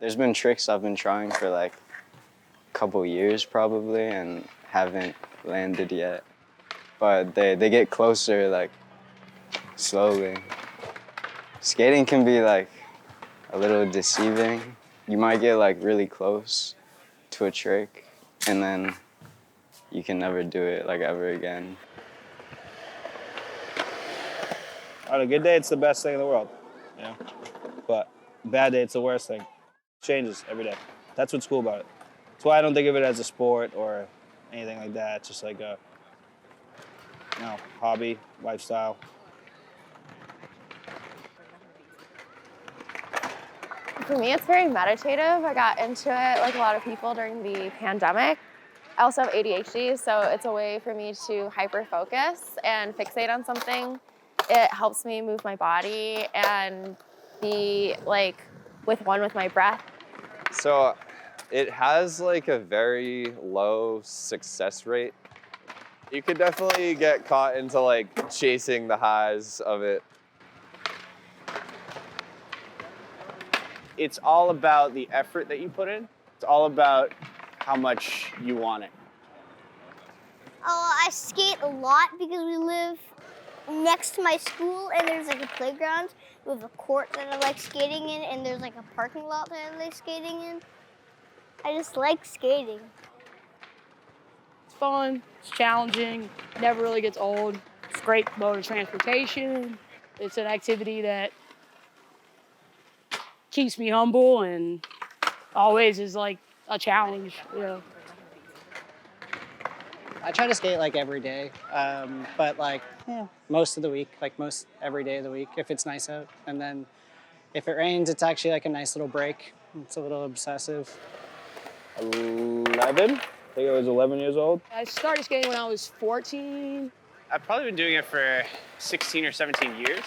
There's been tricks I've been trying for like a couple years probably and haven't landed yet. But they get closer like slowly. Skating can be like a little deceiving. You might get like really close to a trick and then you can never do it like ever again. On a good day, it's the best thing in the world, you know? But bad day, it's the worst thing. It changes every day. That's what's cool about it. That's why I don't think of it as a sport or anything like that. It's just like a, hobby, lifestyle. For me, it's very meditative. I got into it like a lot of people during the pandemic. I also have ADHD, so it's a way for me to hyper-focus and fixate on something. It helps me move my body and be like with my breath. So it has like a very low success rate. You could definitely get caught into like chasing the highs of it. It's all about the effort that you put in. It's all about how much you want it. I skate a lot because we live next to my school and there's like a playground with a court that I like skating in and there's like a parking lot that I like skating in. I just like skating. It's fun, it's challenging, never really gets old. It's great mode of transportation. It's an activity that keeps me humble and always is like a challenge, you know. I try to skate like every day, but like most of the week, like most every day of the week if it's nice out. And then if it rains, it's actually like a nice little break. It's a little obsessive. 11? I think I was 11 years old. I started skating when I was 14. I've probably been doing it for 16 or 17 years.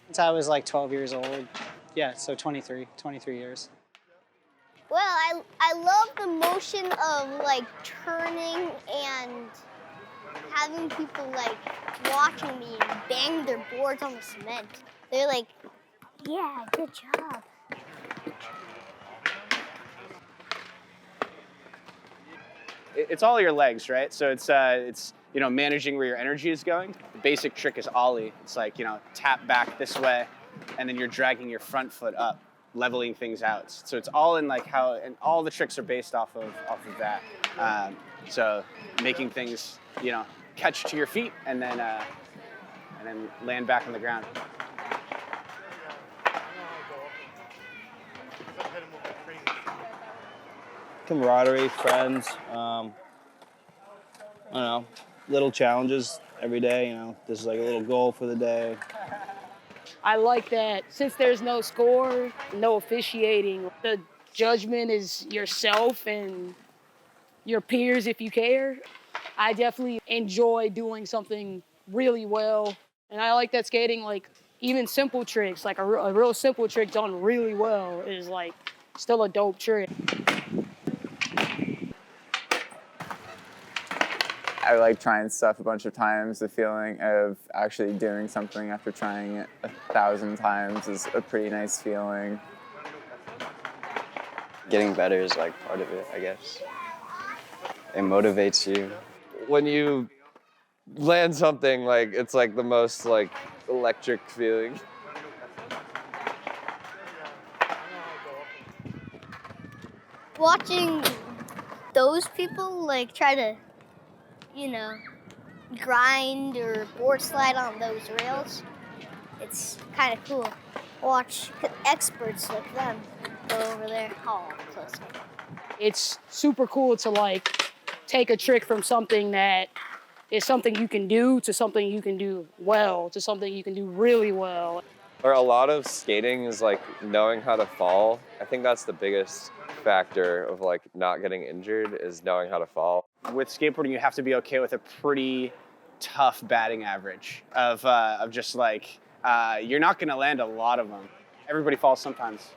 Since I was like 12 years old. Yeah, so 23 years. Well, I love the motion of like turning and having people like watching me bang their boards on the cement. They're like, yeah, good job. It's all your legs, right? So it's managing where your energy is going. The basic trick is ollie. It's like, tap back this way, and then you're dragging your front foot up, leveling things out. So it's all in like how, and all the tricks are based off of that. So making things, catch to your feet and then land back on the ground. Camaraderie, friends, I don't know, little challenges every day, this is like a little goal for the day. I like that since there's no score, no officiating, the judgment is yourself and your peers if you care. I definitely enjoy doing something really well. And I like that skating, like even simple tricks, like a real simple trick done really well is like still a dope trick. I like trying stuff a bunch of times. The feeling of actually doing something after trying it 1,000 times is a pretty nice feeling. Getting better is like part of it, I guess. It motivates you. When you land something, like it's like the most like electric feeling. Watching those people like try to, grind or board slide on those rails, it's kind of cool. Watch experts like them go over there. Oh, close. It's super cool to like take a trick from something that is something you can do to something you can do well, to something you can do really well. Or a lot of skating is like knowing how to fall. I think that's the biggest factor of like not getting injured is knowing how to fall. With skateboarding, you have to be okay with a pretty tough batting average of just like, you're not gonna land a lot of them. Everybody falls sometimes.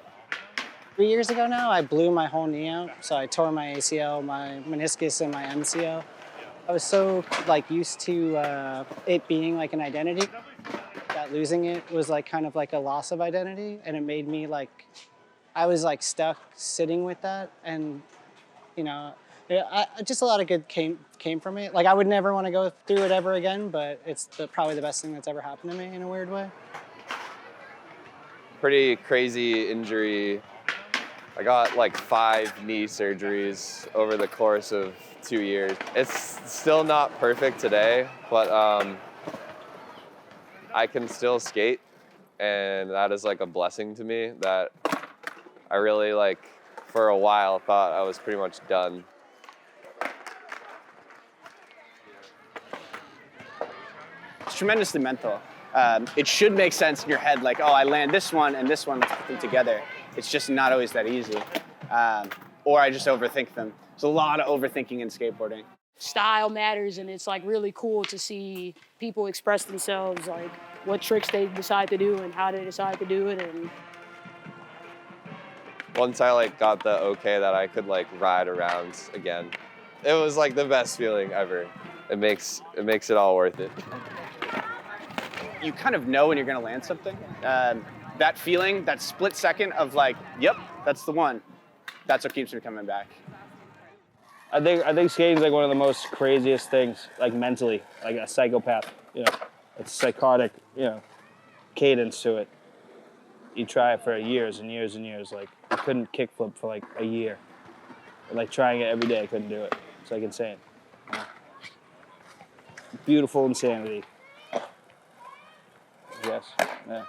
3 years ago now, I blew my whole knee out. So I tore my ACL, my meniscus, and my MCL. I was so like used to it being like an identity that losing it was like kind of like a loss of identity, and it made me like I was like stuck sitting with that, and you know, just a lot of good came from it. Like I would never want to go through it ever again, but it's probably the best thing that's ever happened to me in a weird way. Pretty crazy injury. I got like 5 knee surgeries over the course of 2 years. It's still not perfect today, but I can still skate, and that is like a blessing to me that I really like for a while thought I was pretty much done. It's tremendously mental. It should make sense in your head, like, oh, I land this one and this one, let's put them together. It's just not always that easy. Or I just overthink them. There's a lot of overthinking in skateboarding. Style matters, and it's like really cool to see people express themselves, like what tricks they decide to do and how they decide to do it. And once I like got the okay that I could like ride around again, it was like the best feeling ever. It makes it all worth it. You kind of know when you're gonna land something. That feeling, that split second of like, yep, that's the one. That's what keeps me coming back. I think skating's like one of the most craziest things, like mentally, like a psychopath. You know, it's psychotic. You know, cadence to it. You try it for years and years and years. Like I couldn't kickflip for like a year. Like trying it every day, I couldn't do it. It's like insane. Beautiful insanity. Yes. Yeah.